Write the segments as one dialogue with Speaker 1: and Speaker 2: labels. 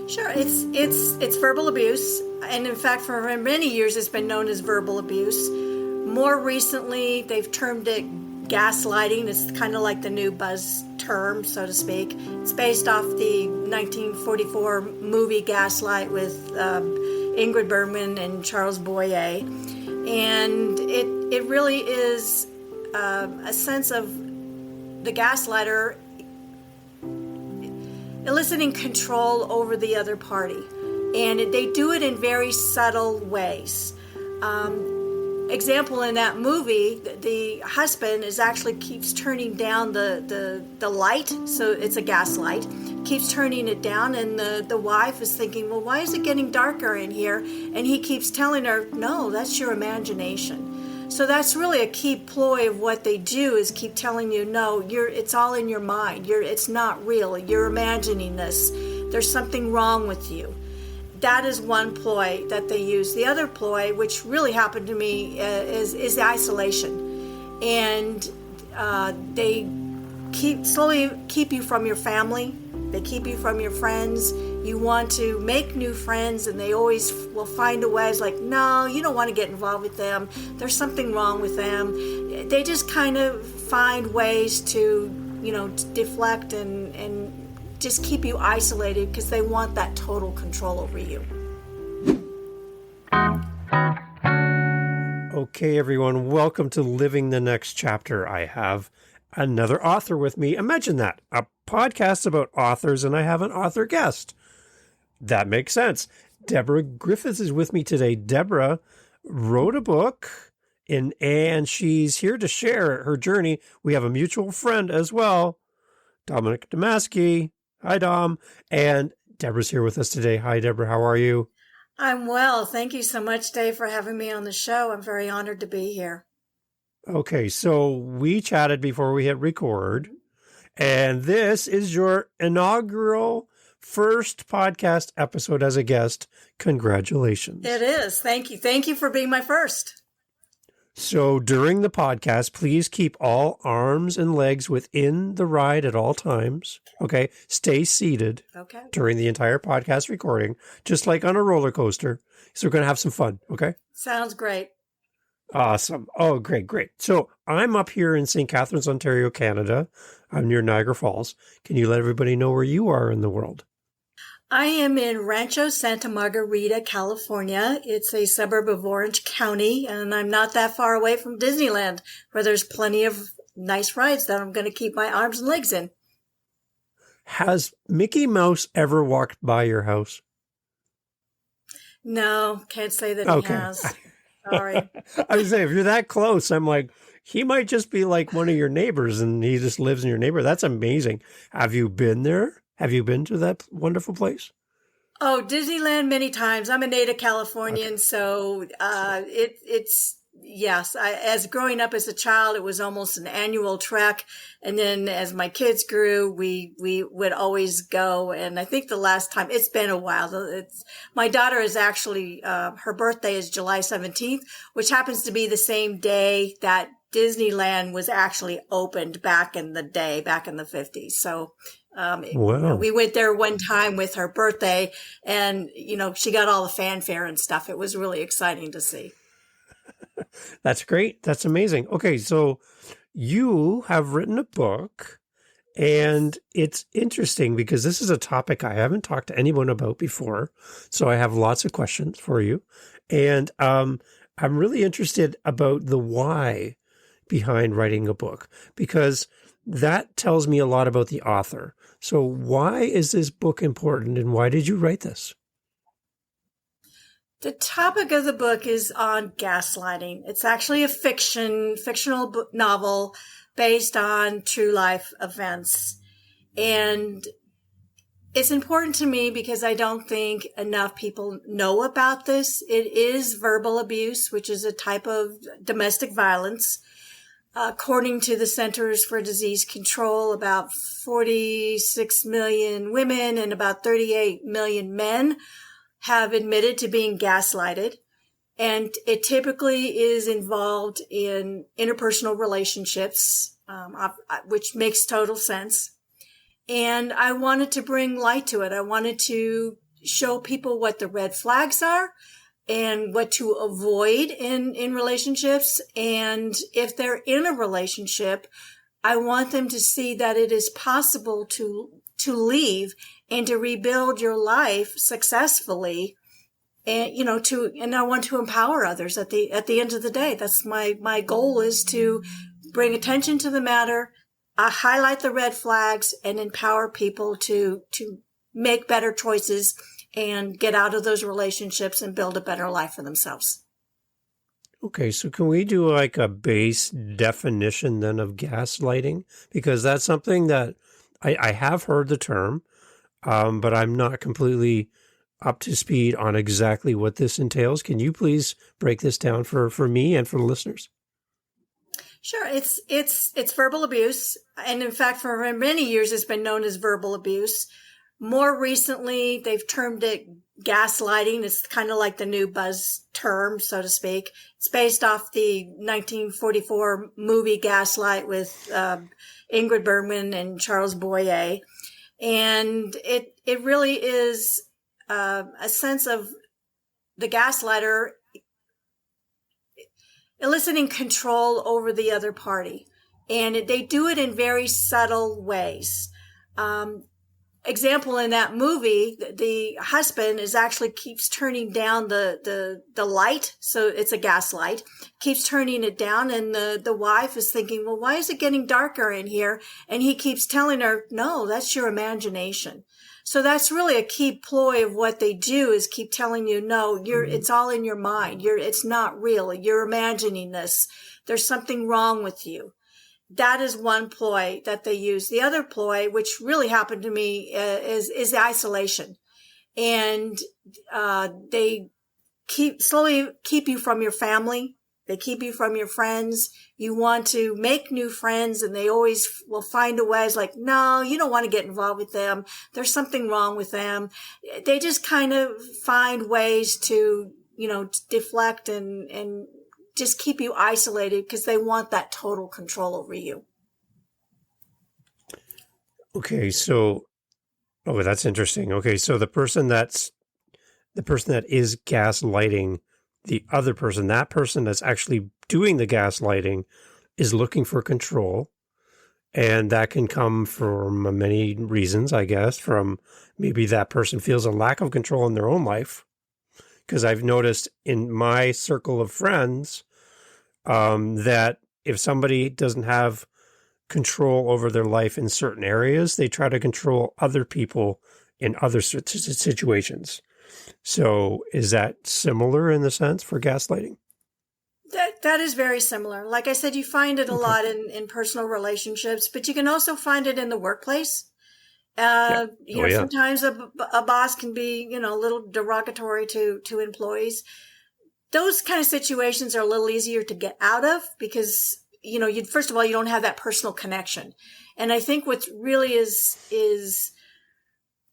Speaker 1: Sure, it's verbal abuse, and in fact, for many years, it's been known as verbal abuse. More recently, they've termed it gaslighting. It's kind of like the new buzz term, so to speak. It's based off the 1944 movie Gaslight with Ingrid Bergman and Charles Boyer, and it really is a sense of the gaslighter eliciting control over the other party. And they do it in very subtle ways. Example, in that movie, the husband keeps turning down the light, so it's a gas light, keeps turning it down, and the wife is thinking, well, why is it getting darker in here? And he keeps telling her, no, that's your imagination. So that's really a key ploy of what they do, is keep telling you, no, it's all in your mind. It's not real. You're imagining this. There's something wrong with you. That is one ploy that they use. The other ploy, which really happened to me, is the isolation. And they slowly keep you from your family. They keep you from your friends. You want to make new friends, and they always will find a way. It's like, no, you don't want to get involved with them. There's something wrong with them. They just kind of find ways to, deflect and just keep you isolated because they want that total control over you.
Speaker 2: Okay, everyone, welcome to Living the Next Chapter. I have another author with me. Imagine that, a podcast about authors, and I have an author guest. That makes sense. Deborah Griffiths is with me today. Deborah wrote a book, and she's here to share her journey. We have a mutual friend as well, Dominic Damaski. Hi, Dom. And Deborah's here with us today. Hi, Deborah. How are you?
Speaker 1: I'm well. Thank you so much, Dave, for having me on the show. I'm very honored to be here.
Speaker 2: Okay, so we chatted before we hit record, and this is your inaugural first podcast episode as a guest. Congratulations.
Speaker 1: It is. Thank you. Thank you for being my first.
Speaker 2: So during the podcast, please keep all arms and legs within the ride at all times. Okay. Stay seated during the entire podcast recording, just like on a roller coaster. So we're going to have some fun. Okay.
Speaker 1: Sounds great.
Speaker 2: Awesome. Oh, great. So I'm up here in St. Catharines, Ontario, Canada. I'm near Niagara Falls. Can you let everybody know where you are in the world?
Speaker 1: I am in Rancho Santa Margarita, California. It's a suburb of Orange County, and I'm not that far away from Disneyland, where there's plenty of nice rides that I'm going to keep my arms and legs in.
Speaker 2: Has Mickey Mouse ever walked by your house?
Speaker 1: No, can't say that he has. Sorry.
Speaker 2: I was saying, if you're that close, I'm like, he might just be like one of your neighbors, and he just lives in your neighborhood. That's amazing. Have you been there? Have you been to that wonderful place?
Speaker 1: Oh, Disneyland many times. I'm a native Californian, so it's yes. As growing up as a child, it was almost an annual trek, and then as my kids grew, we would always go. And I think the last time, it's been a while. My daughter is actually her birthday is July 17th, which happens to be the same day that Disneyland was actually opened back in the day, back in the 50s. So.
Speaker 2: Wow.
Speaker 1: We went there one time with her birthday, and, she got all the fanfare and stuff. It was really exciting to see.
Speaker 2: That's great. That's amazing. Okay, so you have written a book, and it's interesting because this is a topic I haven't talked to anyone about before. So I have lots of questions for you. And I'm really interested about the why behind writing a book, because that tells me a lot about the author. So why is this book important, and why did you write this?
Speaker 1: The topic of the book is on gaslighting. It's actually a fictional novel based on true life events. And it's important to me because I don't think enough people know about this. It is verbal abuse, which is a type of domestic violence. According to the Centers for Disease Control, about 46 million women and about 38 million men have admitted to being gaslighted. And it typically is involved in interpersonal relationships, which makes total sense. And I wanted to bring light to it. I wanted to show people what the red flags are and what to avoid in relationships. And if they're in a relationship, I want them to see that it is possible to leave and to rebuild your life successfully. And, and I want to empower others at the end of the day. That's my goal, is to bring attention to the matter, highlight the red flags, and empower people to make better choices and get out of those relationships and build a better life for themselves.
Speaker 2: Okay, so can we do like a base definition then of gaslighting? Because that's something that I have heard the term, but I'm not completely up to speed on exactly what this entails. Can you please break this down for me and for the listeners?
Speaker 1: Sure. It's verbal abuse. And in fact, for many years, it's been known as verbal abuse. More recently, they've termed it gaslighting. It's kind of like the new buzz term, so to speak. It's based off the 1944 movie Gaslight with Ingrid Bergman and Charles Boyer. And it really is a sense of the gaslighter eliciting control over the other party. And they do it in very subtle ways. Example, in that movie, the husband actually keeps turning down the light. So it's a gas light, keeps turning it down. And the wife is thinking, well, why is it getting darker in here? And he keeps telling her, no, that's your imagination. So that's really a key ploy of what they do, is keep telling you, no, it's all in your mind. It's not real. You're imagining this. There's something wrong with you. That is one ploy that they use. The other ploy, which really happened to me, is the isolation. And they slowly keep you from your family. They keep you from your friends. You want to make new friends, and they always will find a way. It's like, no, you don't want to get involved with them. There's something wrong with them. They just kind of find ways to, deflect and just keep you isolated, because they want that total control over you.
Speaker 2: Okay, so, that's interesting. Okay, so the person that is gaslighting the other person, that person that's actually doing the gaslighting, is looking for control. And that can come from many reasons, I guess. From maybe that person feels a lack of control in their own life. Because I've noticed in my circle of friends that if somebody doesn't have control over their life in certain areas, they try to control other people in other situations. So is that similar in the sense for gaslighting?
Speaker 1: That is very similar. Like I said, you find it a lot in personal relationships, but you can also find it in the workplace. Sometimes a boss can be, a little derogatory to employees. Those kind of situations are a little easier to get out of, because, first of all, you don't have that personal connection. And I think what really is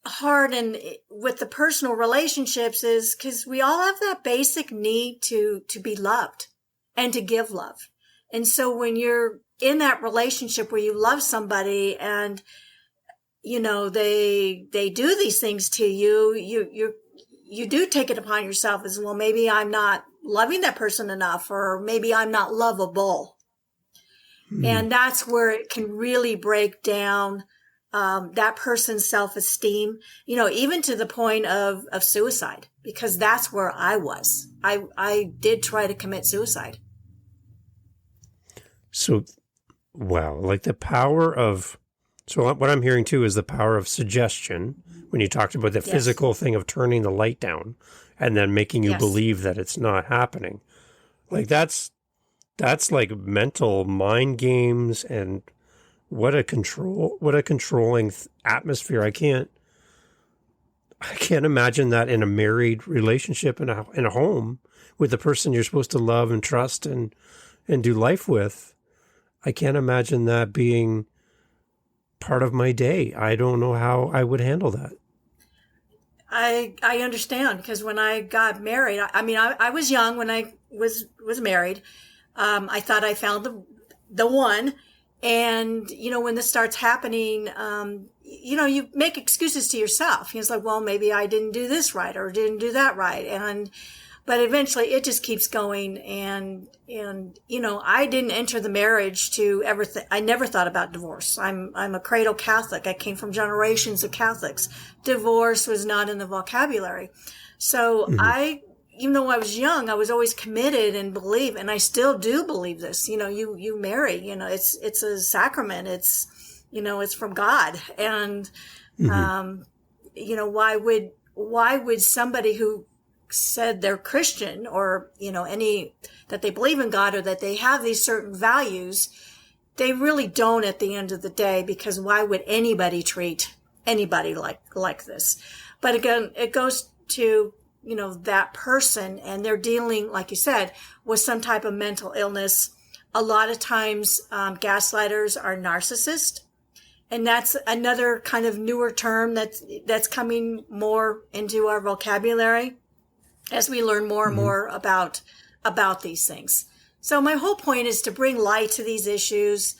Speaker 1: hard and with the personal relationships is because we all have that basic need to be loved and to give love. And so when you're in that relationship where you love somebody and, they do these things to you, you do take it upon yourself as, well, maybe I'm not loving that person enough, or maybe I'm not lovable. And that's where it can really break down that person's self-esteem, even to the point of suicide, because that's where I was. I did try to commit suicide.
Speaker 2: So, wow, like the power of, so what I'm hearing too is the power of suggestion, when you talked about the physical thing of turning the light down and then making you believe that it's not happening. Like that's like mental mind games, and what a controlling atmosphere. I can't imagine that in a married relationship in a home with the person you're supposed to love and trust and do life with. I can't imagine that being part of my day. I don't know how I would handle that.
Speaker 1: I understand, because when I got married, I was young when I was married. I thought I found the one. And, when this starts happening, you make excuses to yourself. It's like, well, maybe I didn't do this right or didn't do that right. But eventually it just keeps going. And I didn't enter the marriage to ever I never thought about divorce. I'm a cradle Catholic. I came from generations of Catholics. Divorce was not in the vocabulary. So even though I was young, I was always committed and believe, and I still do believe this. You marry, it's a sacrament. It's, it's from God. And, why would somebody who said they're Christian or, that they believe in God or that they have these certain values, they really don't at the end of the day, because why would anybody treat anybody like this? But again, it goes to, that person, and they're dealing, like you said, with some type of mental illness. A lot of times, gaslighters are narcissists. And that's another kind of newer term that's coming more into our vocabulary as we learn more and more about these things. So my whole point is to bring light to these issues,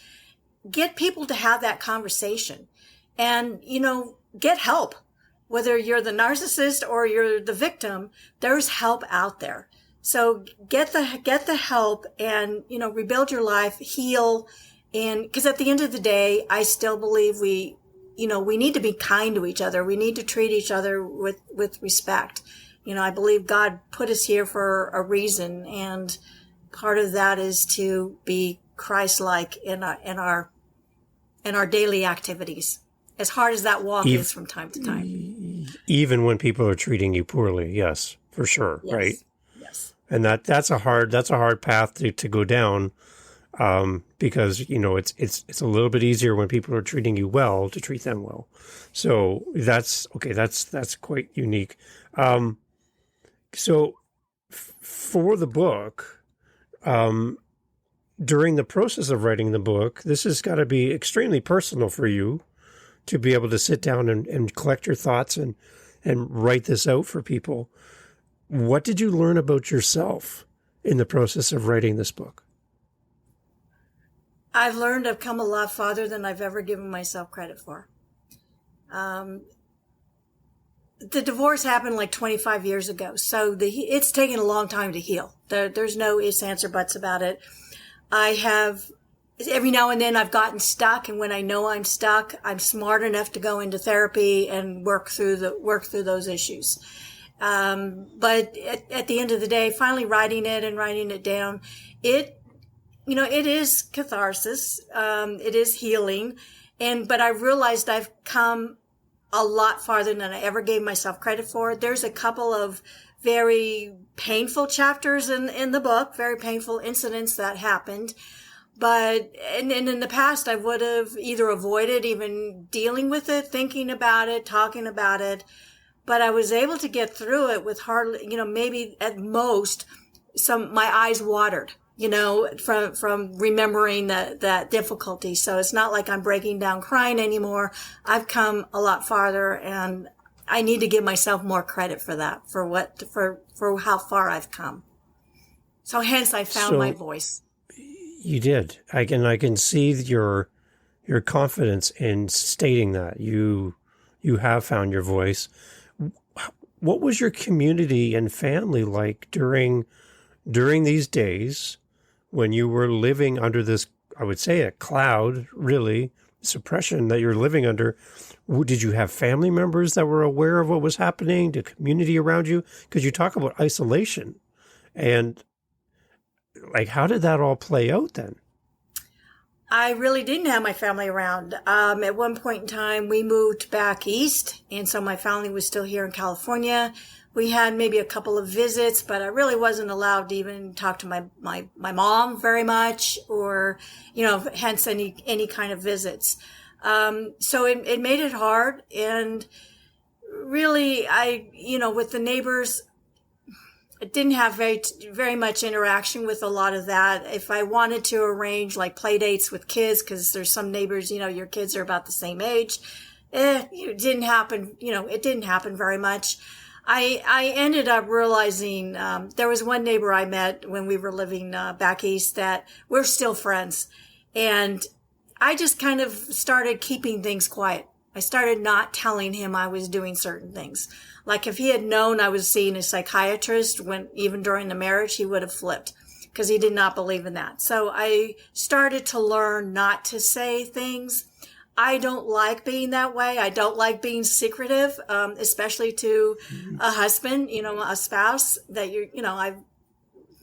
Speaker 1: get people to have that conversation, and, get help. Whether you're the narcissist or you're the victim, there's help out there. So get the help and, rebuild your life, heal. And because at the end of the day, I still believe we need to be kind to each other. We need to treat each other with respect. I believe God put us here for a reason. And part of that is to be Christ-like in our daily activities. As hard as that walk is from time to time.
Speaker 2: Even when people are treating you poorly, yes, for sure, yes. Right?
Speaker 1: Yes.
Speaker 2: And that's a hard path to go down, because it's a little bit easier when people are treating you well to treat them well. So that's quite unique. So for the book, during the process of writing the book, this has got to be extremely personal for you, to be able to sit down and collect your thoughts and write this out for people. What did you learn about yourself in the process of writing this book?
Speaker 1: I've learned I've come a lot farther than I've ever given myself credit for. The divorce happened like 25 years ago, so it's taken a long time to heal. There's no ifs, ands, or buts about it. Every now and then I've gotten stuck, and when I know I'm stuck, I'm smart enough to go into therapy and work through those issues. But at the end of the day, finally writing it down, it is catharsis. It is healing. But I realized I've come a lot farther than I ever gave myself credit for. There's a couple of very painful chapters in the book, very painful incidents that happened. But, and in the past, I would have either avoided even dealing with it, thinking about it, talking about it. But I was able to get through it with hardly, maybe at most, my eyes watered, from remembering that difficulty. So it's not like I'm breaking down crying anymore. I've come a lot farther, and I need to give myself more credit for that, for how far I've come. So hence I found my voice.
Speaker 2: You did. I can see your confidence in stating that you have found your voice. What was your community and family like during these days when you were living under this, I would say, a cloud, really, suppression that you're living under? Did you have family members that were aware of what was happening? The community around you? Because you talk about isolation, and how did that all play out then?
Speaker 1: I really didn't have my family around. At one point in time, we moved back east, and so my family was still here in California. We had maybe a couple of visits, but I really wasn't allowed to even talk to my mom very much, or, hence any kind of visits. So it made it hard. And really, with the neighbors, I didn't have very much interaction with a lot of that. If I wanted to arrange like play dates with kids, because there's some neighbors, your kids are about the same age, it didn't happen. It didn't happen very much. I ended up realizing there was one neighbor I met when we were living back east that we're still friends, and I just kind of started keeping things quiet. I started not telling him I was doing certain things. Like if he had known I was seeing a psychiatrist even during the marriage, he would have flipped because he did not believe in that. So I started to learn not to say things. I don't like being that way. I don't like being secretive, especially to a husband, a spouse that I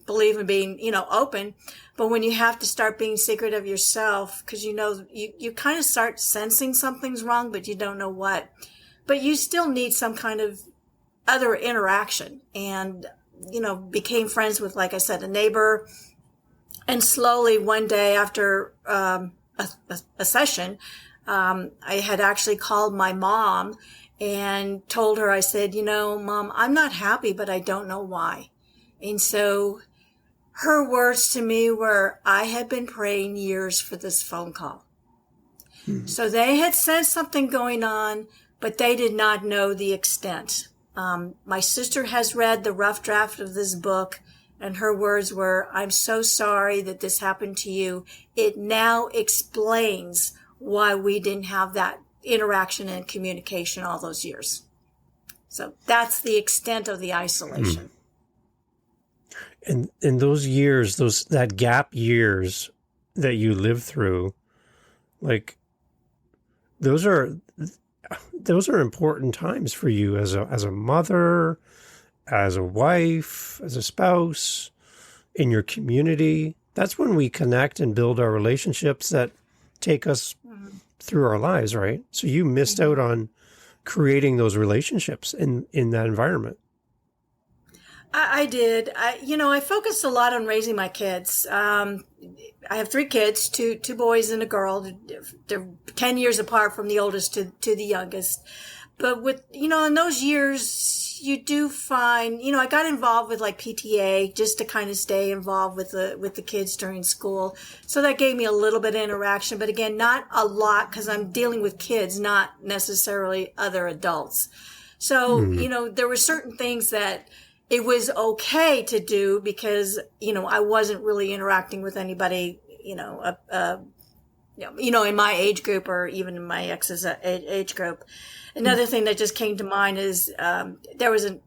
Speaker 1: believe in being, open. But when you have to start being secretive yourself, because you kind of start sensing something's wrong, but you don't know what. But you still need some kind of other interaction. And, became friends with, like I said, a neighbor. And slowly one day after a session, I had actually called my mom and told her, I said, Mom, I'm not happy, but I don't know why. And so her words to me were, I had been praying years for this phone call. So they had sensed something going on, but they did not know the extent. My sister has read the rough draft of this book, and her words were, I'm so sorry that this happened to you. It now explains why we didn't have that interaction and communication all those years. So that's the extent of the isolation.
Speaker 2: And in those years, that gap years that you lived through, like those are important times for you as a mother, as a wife, as a spouse, in your community. That's when we connect and build our relationships that take us through our lives, right? So you missed out on creating those relationships in that environment.
Speaker 1: I did. I focused a lot on raising my kids. I have 3 kids, two boys and a girl. They're 10 years apart from the oldest to the youngest. But with, in those years, you do find, I got involved with like PTA just to kind of stay involved with the kids during school. So that gave me a little bit of interaction, but again, not a lot because I'm dealing with kids, not necessarily other adults. So, there were certain things that it was okay to do because, I wasn't really interacting with anybody, in my age group or even in my ex's age group. Another thing that just came to mind is there was an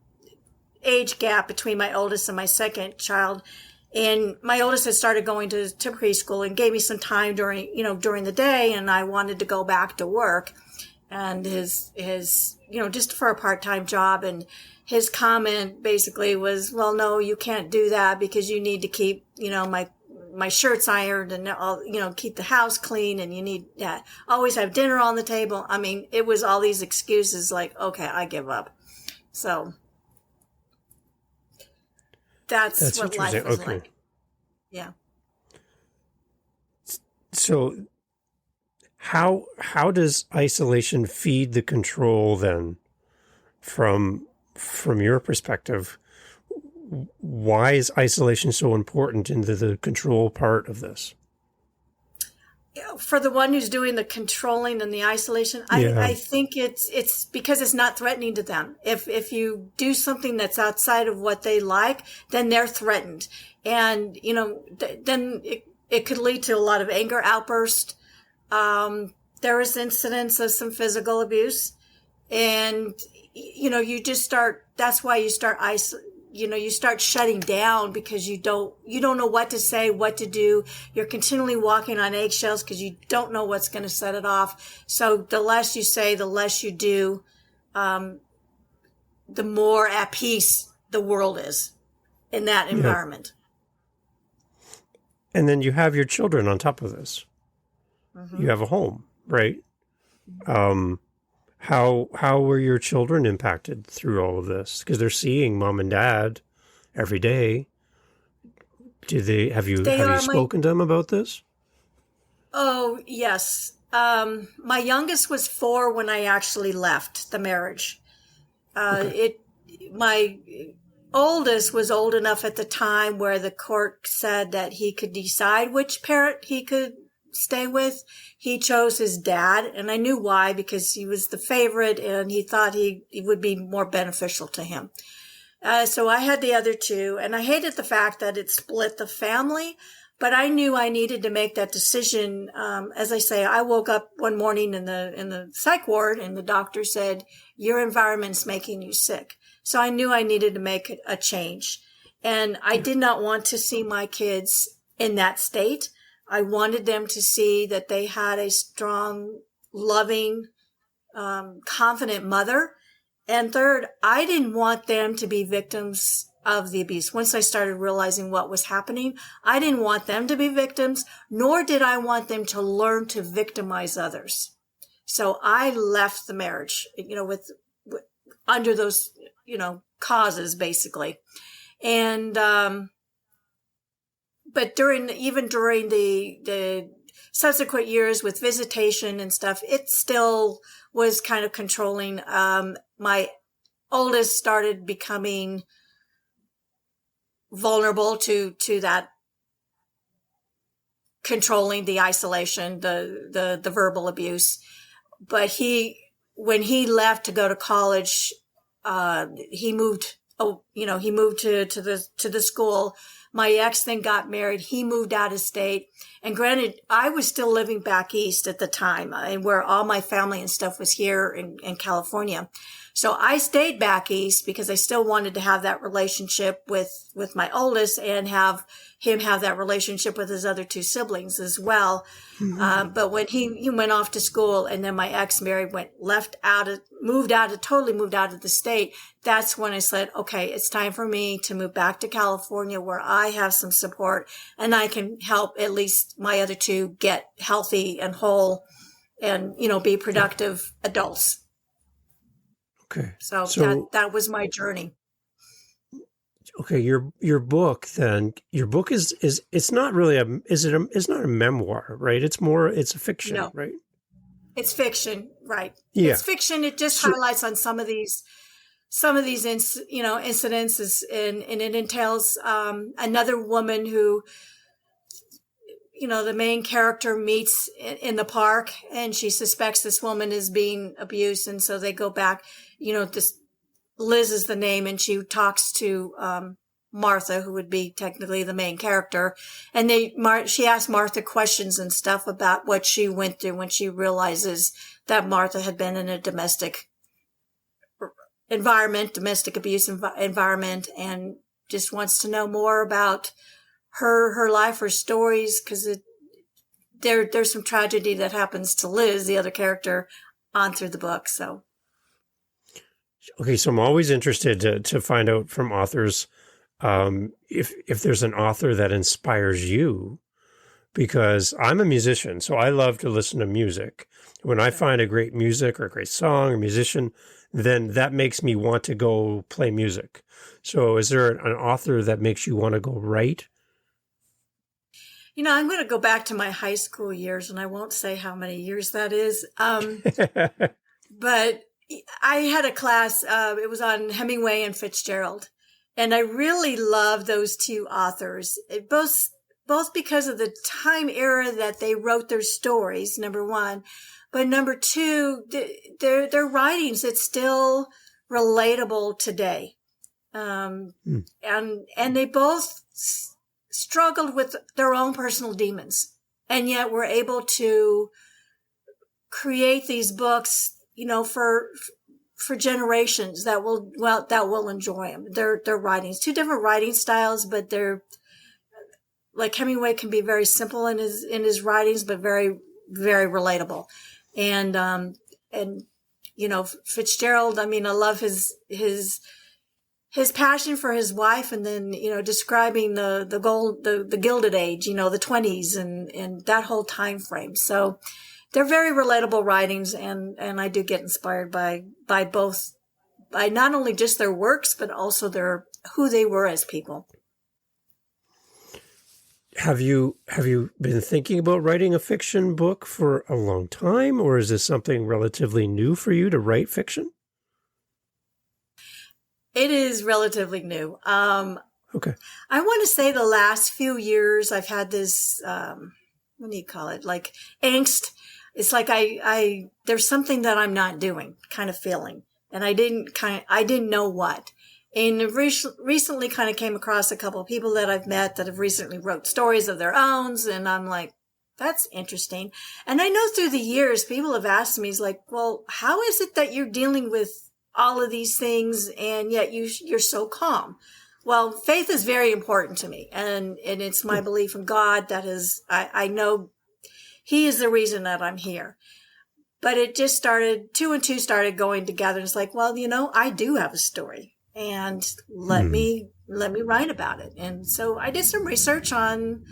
Speaker 1: age gap between my oldest and my second child. And my oldest had started going to preschool and gave me some time during the day. And I wanted to go back to work and his just for a part-time job. And his comment basically was, well, no, you can't do that because you need to keep, my shirts ironed and keep the house clean and you need always have dinner on the table. I mean, it was all these excuses like, okay, I give up. So that's what life was like. Yeah.
Speaker 2: So how does isolation feed the control then from your perspective? Why is isolation so important into the control part of this?
Speaker 1: For the one who's doing the controlling and the isolation, I think it's because it's not threatening to them. If you do something that's outside of what they like, then they're threatened. And, then it could lead to a lot of anger outbursts. There was incidents of some physical abuse. And, you just start, that's why you start you start shutting down because you don't know what to say, what to do. You're continually walking on eggshells because you don't know what's going to set it off. So the less you say, the less you do, the more at peace the world is in that environment.
Speaker 2: And then you have your children on top of this. Mm-hmm. You have a home, right? How were your children impacted through all of this? Because they're seeing mom and dad every day. Have you spoken to them about this? Oh,
Speaker 1: yes. My youngest was 4 when I actually left the marriage. My oldest was old enough at the time where the court said that he could decide which parent he could stay with. He chose his dad, and I knew why, because he was the favorite and he thought he would be more beneficial to him. So I had the other 2, and I hated the fact that it split the family, But I knew I needed to make that decision. As I say, I woke up one morning in the psych ward, and the doctor said, "Your environment's making you sick." So I knew I needed to make a change. And I did not want to see my kids in that state. I wanted them to see that they had a strong, loving, confident mother. And third, I didn't want them to be victims of the abuse. Once I started realizing what was happening, I didn't want them to be victims, nor did I want them to learn to victimize others. So I left the marriage, with under those, causes, basically. And, but during the subsequent years with visitation and stuff, it still was kind of controlling. My oldest started becoming vulnerable to that controlling, the isolation, the verbal abuse. But when he left to go to college, he moved to the school. My ex then got married. He moved out of state. And granted, I was still living back east at the time, and where all my family and stuff was here in California. So I stayed back east because I still wanted to have that relationship with my oldest and have him have that relationship with his other two siblings as well. Mm-hmm. But when he went off to school, and then my ex married, moved out of the state, that's when I said, okay, it's time for me to move back to California where I have some support and I can help at least my other two get healthy and whole and, be productive adults.
Speaker 2: Okay.
Speaker 1: So that was my journey.
Speaker 2: Okay. Your book is it's not really it's not a memoir, right? It's a fiction,
Speaker 1: no.
Speaker 2: Right?
Speaker 1: It's fiction, right?
Speaker 2: Yeah.
Speaker 1: It's fiction. It just highlights on some of these incidents, and it entails another woman who, the main character meets in the park, and she suspects this woman is being abused, and so they go back. This Liz is the name, and she talks to Martha, who would be technically the main character, and she asks Martha questions and stuff about what she went through when she realizes that Martha had been in a domestic abuse environment, and just wants to know more about her life, her stories, because there's some tragedy that happens to Liz, the other character, on through the book. So.
Speaker 2: Okay, so I'm always interested to find out from authors if there's an author that inspires you, because I'm a musician, so I love to listen to music. When I find a great music or a great song or musician, then that makes me want to go play music. So is there an author that makes you want to go write?
Speaker 1: I'm going to go back to my high school years, and I won't say how many years that is. But I had a class, it was on Hemingway and Fitzgerald. And I really love those two authors, both because of the time era that they wrote their stories, number one. But number two, their writings, it's still relatable today. And they both struggled with their own personal demons, and yet were able to create these books, for generations that will enjoy them. Their writings, two different writing styles, but they're like Hemingway can be very simple in his writings, but very, very relatable. And Fitzgerald, I love his passion for his wife, and then, describing the Gilded Age, the 20s and that whole time frame. So they're very relatable writings, and I do get inspired by both, by not only just their works, but also who they were as people.
Speaker 2: Have you been thinking about writing a fiction book for a long time, or is this something relatively new for you to write fiction?
Speaker 1: It is relatively new.
Speaker 2: Okay.
Speaker 1: I want to say the last few years I've had this, what do you call it? Like angst. It's like there's something that I'm not doing kind of feeling. And I didn't know what. And recently kind of came across a couple of people that I've met that have recently wrote stories of their own. And I'm like, that's interesting. And I know through the years, people have asked me, well, how is it that you're dealing with all of these things and yet you're so calm? Well, faith is very important to me. And it's my belief in God that is, I know He is the reason that I'm here. But it just started, 2 and 2 started going together. And it's like, well, I do have a story. And let me write about it. And so I did some research on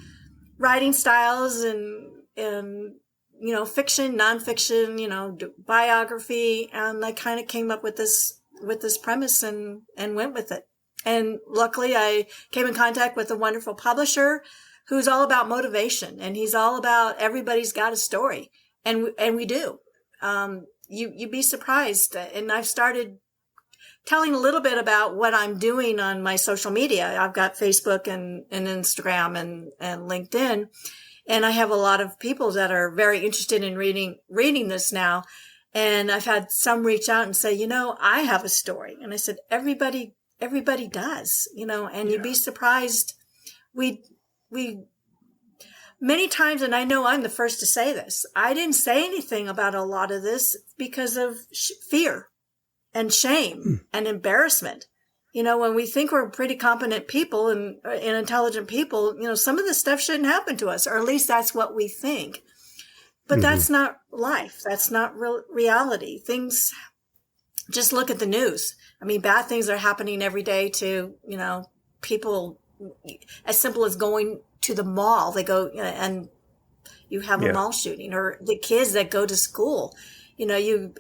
Speaker 1: writing styles and fiction, nonfiction, biography, and I kind of came up with this premise and went with it. And luckily, I came in contact with a wonderful publisher who's all about motivation, and he's all about everybody's got a story, and we do. You'd be surprised, and I've started telling a little bit about what I'm doing on my social media. I've got Facebook and Instagram and LinkedIn. And I have a lot of people that are very interested in reading this now. And I've had some reach out and say, I have a story. And I said, everybody does, and you'd be surprised. We many times, and I know I'm the first to say this, I didn't say anything about a lot of this because of fear and shame and embarrassment. When we think we're pretty competent people and intelligent people, some of this stuff shouldn't happen to us, or at least that's what we think. But that's not life. That's not reality. Things, just look at the news. I mean, bad things are happening every day to, people, as simple as going to the mall. They go and you have a mall shooting, or the kids that go to school.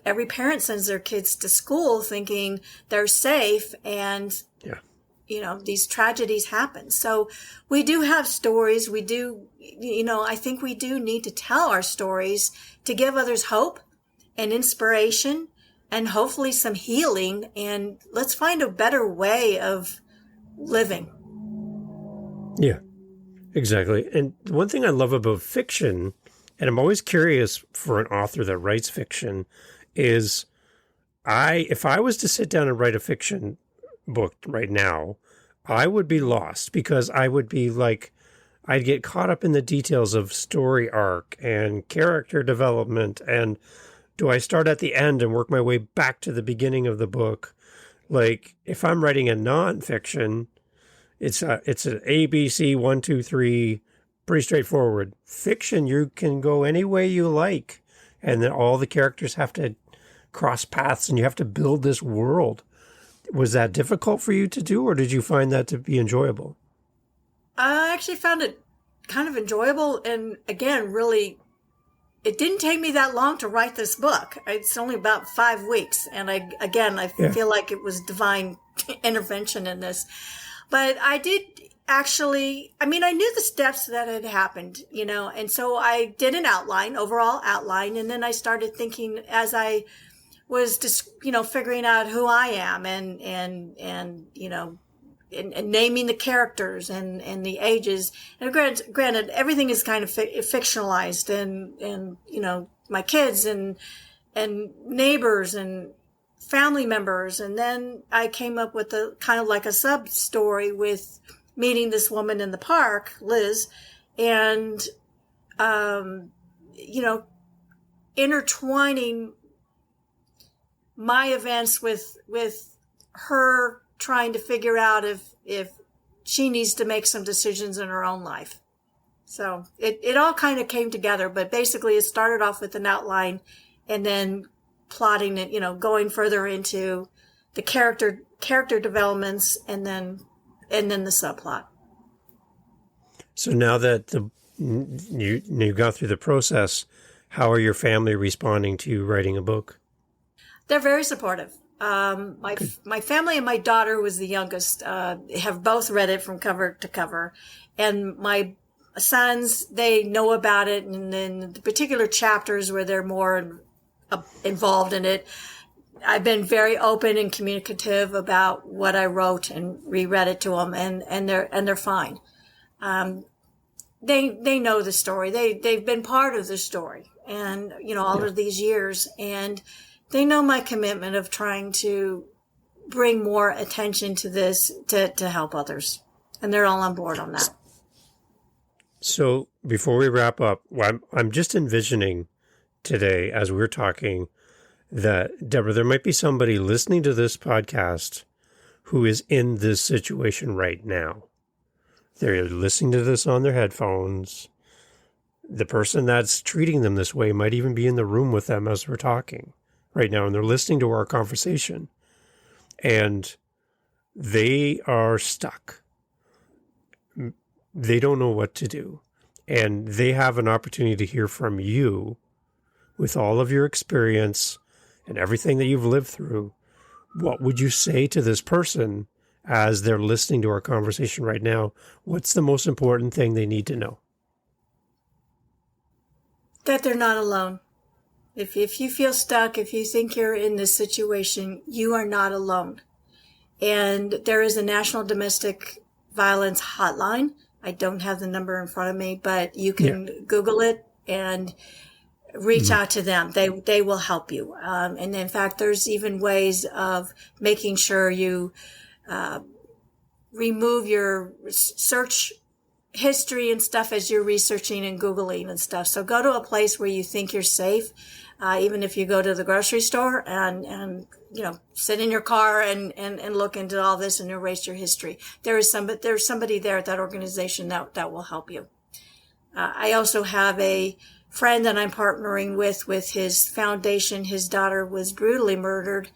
Speaker 1: Every parent sends their kids to school thinking they're safe, and, these tragedies happen. So we do have stories. We do, I think we do need to tell our stories to give others hope and inspiration and hopefully some healing. And let's find a better way of living.
Speaker 2: Yeah, exactly. And one thing I love about fiction, and I'm always curious for an author that writes fiction, is if I was to sit down and write a fiction book right now, I would be lost, because I would be like, I'd get caught up in the details of story arc and character development. And do I start at the end and work my way back to the beginning of the book? Like, if I'm writing a nonfiction, it's an ABC 1, 2, 3. Pretty straightforward. Fiction, you can go any way you like, and then all the characters have to cross paths, and you have to build this world. Was that difficult for you to do, or did you find that to be enjoyable?
Speaker 1: I actually found it kind of enjoyable, and again, really, it didn't take me that long to write this book. It's only about 5 weeks, and I feel like it was divine intervention in this. But I did actually, I knew the steps that had happened, and so I did an overall outline, and then I started thinking as I was just, figuring out who I am and naming the characters and the ages. And granted, everything is kind of fictionalized, and my kids and neighbors and family members. And then I came up with a kind of like a sub story with meeting this woman in the park, Liz, and, intertwining my events with her trying to figure out if she needs to make some decisions in her own life. So it all kind of came together, but basically it started off with an outline and then plotting it, going further into the character developments and then the subplot.
Speaker 2: So now that you got through the process, how are your family responding to you writing a book?
Speaker 1: They're very supportive. My family and my daughter, who was the youngest, have both read it from cover to cover. And my sons, they know about it. And then the particular chapters where they're more involved in it, I've been very open and communicative about what I wrote and reread it to them, and they're fine. They know the story. They've been part of the story, and all of these years, and they know my commitment of trying to bring more attention to this to help others. And they're all on board on that.
Speaker 2: So before we wrap up, I'm just envisioning today as we're talking that, Deborah, there might be somebody listening to this podcast who is in this situation right now. They're listening to this on their headphones. The person that's treating them this way might even be in the room with them as we're talking right now, and they're listening to our conversation. And they are stuck. They don't know what to do. And they have an opportunity to hear from you with all of your experience and everything that you've lived through. What would you say to this person as they're listening to our conversation right now? What's the most important thing they need to know?
Speaker 1: That they're not alone. If you feel stuck, if you think you're in this situation, you are not alone. And there is a National Domestic Violence Hotline. I don't have the number in front of me, but you can Google it and reach out to them. They will help you. And in fact, there's even ways of making sure you remove your search history and stuff as you're researching and Googling and stuff. So go to a place where you think you're safe, even if you go to the grocery store and sit in your car and look into all this and erase your history. There's somebody there at that organization that will help you. I also have a friend that I'm partnering with his foundation. His daughter was brutally murdered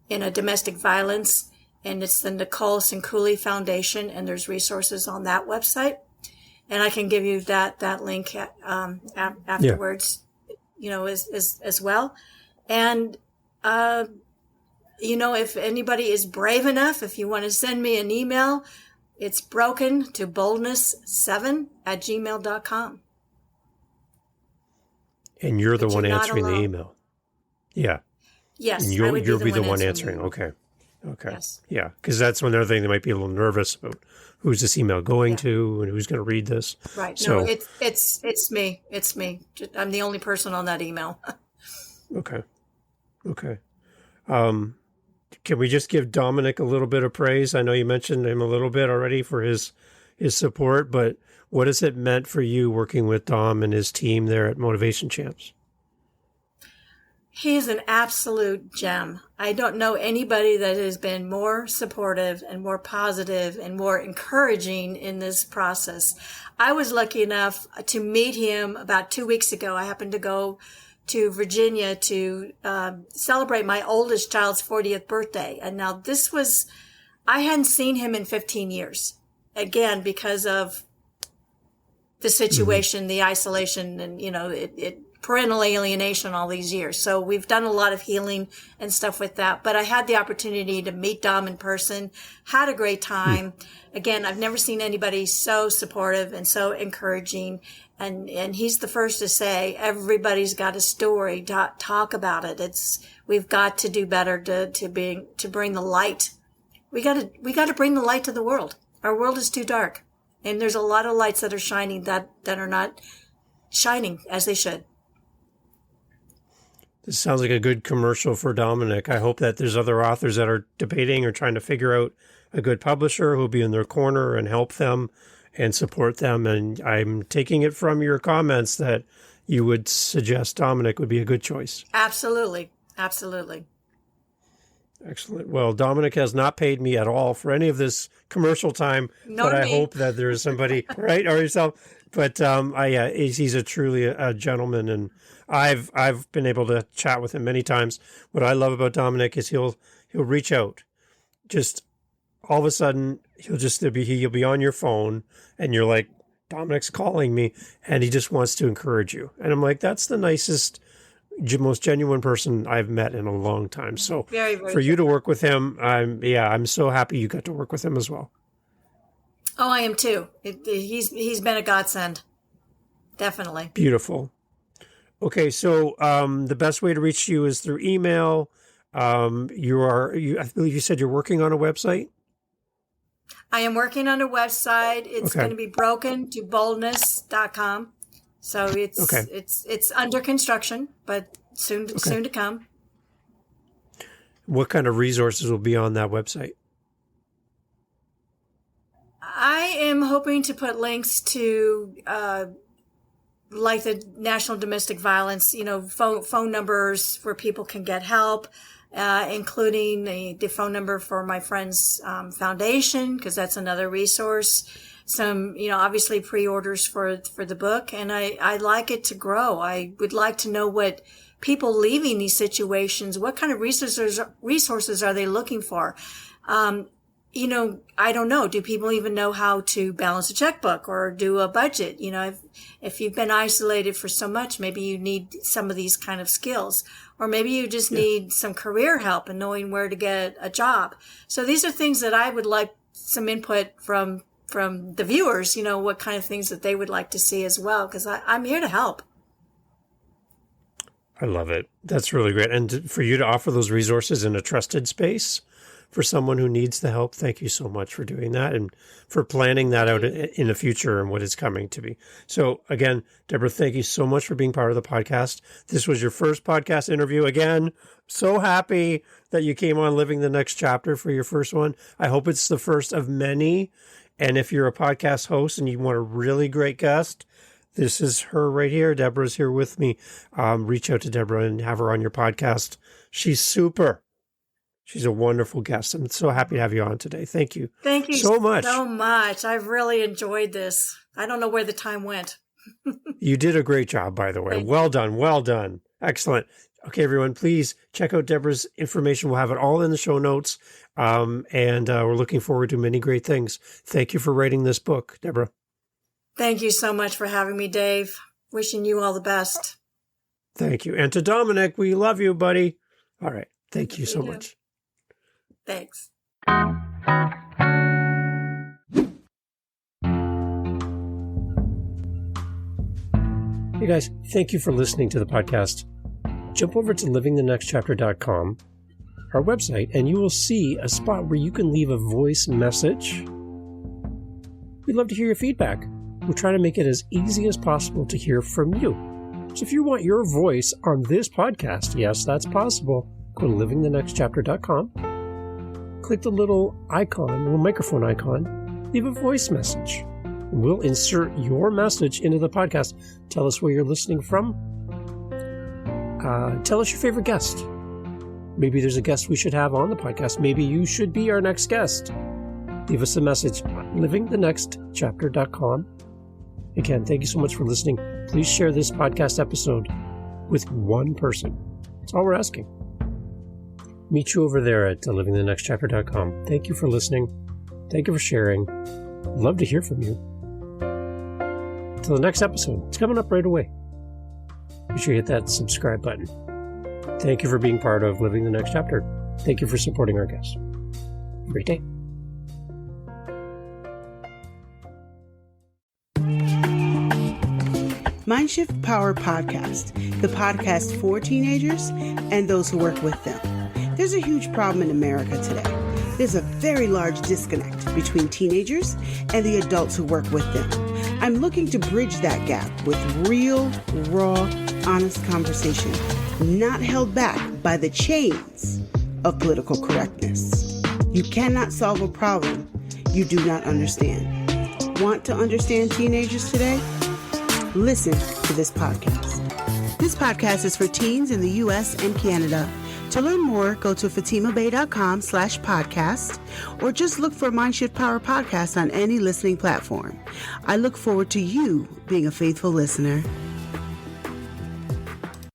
Speaker 1: in a domestic violence, and it's the Nicole Sincooley Foundation, and there's resources on that website. And I can give you that link afterwards, as well. And, if anybody is brave enough, if you want to send me an email, it's broken to boldness7@gmail.com.
Speaker 2: And you're the one answering the email. Yeah.
Speaker 1: Yes.
Speaker 2: And you'll be the one answering. Okay.
Speaker 1: Yes.
Speaker 2: Yeah. Because that's another thing they might be a little nervous about. Who's this email going to and who's going to read this?
Speaker 1: Right.
Speaker 2: So,
Speaker 1: no, it's me. It's me. I'm the only person on that email.
Speaker 2: Okay. Can we just give Dominic a little bit of praise? I know you mentioned him a little bit already for his support, but what has it meant for you working with Dom and his team there at Motivation Champs?
Speaker 1: He's an absolute gem. I don't know anybody that has been more supportive and more positive and more encouraging in this process. I was lucky enough to meet him about 2 weeks ago. I happened to go to Virginia to celebrate my oldest child's 40th birthday. And now I hadn't seen him in 15 years. Again, because of the situation, the isolation, and, parental alienation all these years. So we've done a lot of healing and stuff with that. But I had the opportunity to meet Dom in person, had a great time. Again, I've never seen anybody so supportive and so encouraging. And he's the first to say, everybody's got a story. Talk about it. We've got to do better to bring the light. We got to bring the light to the world. Our world is too dark. And there's a lot of lights that are shining that are not shining as they should.
Speaker 2: This sounds like a good commercial for Dominic. I hope that there's other authors that are debating or trying to figure out a good publisher who'll be in their corner and help them and support them. And I'm taking it from your comments that you would suggest Dominic would be a good choice.
Speaker 1: Absolutely.
Speaker 2: Excellent. Well, Dominic has not paid me at all for any of this commercial time, but I hope that there is somebody, right, or yourself. But he's a truly a gentleman, and I've been able to chat with him many times. What I love about Dominic is he'll reach out, just all of a sudden he'll be on your phone, and you're like, Dominic's calling me, and he just wants to encourage you, and I'm like, that's the nicest, most genuine person I've met in a long time. So
Speaker 1: very, very
Speaker 2: for you to work with him, I'm so happy you got to work with him as well.
Speaker 1: Oh, I am too. He's been a godsend. Definitely.
Speaker 2: Beautiful. Okay, so the best way to reach you is through email. I believe you said you're working on a website?
Speaker 1: I am working on a website. It's going to be broken to boldness.com. So it's under construction, but soon to come.
Speaker 2: What kind of resources will be on that website?
Speaker 1: I am hoping to put links to like the National Domestic Violence, phone numbers where people can get help, including the phone number for my friend's foundation, because that's another resource. Some, obviously pre-orders for the book, and I like it to grow. I would like to know what people leaving these situations, what kind of resources are they looking for? I don't know. Do people even know how to balance a checkbook or do a budget? If you've been isolated for so much, maybe you need some of these kind of skills, or maybe you just need some career help and knowing where to get a job. So these are things that I would like some input from the viewers, what kind of things that they would like to see as well, because I'm here to help.
Speaker 2: I love it. That's really great. And for you to offer those resources in a trusted space for someone who needs the help, thank you so much for doing that and for planning that out in the future and what is coming to be. So again, Deborah, thank you so much for being part of the podcast. This was your first podcast interview. Again, so happy that you came on Living the Next Chapter for your first one. I hope it's the first of many. And if you're a podcast host and you want a really great guest, this is her right here. Deborah's here with me. Reach out to Deborah and have her on your podcast. She's super. She's a wonderful guest. I'm so happy to have you on today. Thank you.
Speaker 1: Thank you
Speaker 2: so much.
Speaker 1: I've really enjoyed this. I don't know where the time went.
Speaker 2: You did a great job, by the way. Well done. Well done. Excellent. Okay, everyone, please check out Deborah's information. We'll have it all in the show notes. And we're looking forward to many great things. Thank you for writing this book, Deborah.
Speaker 1: Thank you so much for having me, Dave. Wishing you all the best.
Speaker 2: Thank you. And to Dominic, we love you, buddy. All right. Thank you so much.
Speaker 1: Thanks.
Speaker 2: Hey guys, thank you for listening to the podcast. Jump over to livingthenextchapter.com, our website, and you will see a spot where you can leave a voice message. We'd love to hear your feedback. We'll try to make it as easy as possible to hear from you. So if you want your voice on this podcast, yes, that's possible. Go to livingthenextchapter.com. Click the little microphone icon, leave a voice message. We'll insert your message into the podcast. Tell us where you're listening from. Tell us your favorite guest. Maybe there's a guest we should have on the podcast. Maybe you should be our next guest. Leave us a message on livingthenextchapter.com. Again, thank you so much for listening. Please share this podcast episode with one person. That's all we're asking. Meet you over there at livingthenextchapter.com. Thank you for listening. Thank you for sharing. Love to hear from you. Until the next episode, it's coming up right away. Be sure you hit that subscribe button. Thank you for being part of Living the Next Chapter. Thank you for supporting our guests. Have a great day.
Speaker 3: Mindshift Power Podcast, the podcast for teenagers and those who work with them. There's a huge problem in America today. There's a very large disconnect between teenagers and the adults who work with them. I'm looking to bridge that gap with real, raw, honest conversation, not held back by the chains of political correctness. You cannot solve a problem you do not understand. Want to understand teenagers today? Listen to this podcast. This podcast is for teens in the U.S. and Canada. To learn more, go to fatimabay.com/podcast or just look for Mindshift Power Podcast on any listening platform. I look forward to you being a faithful listener.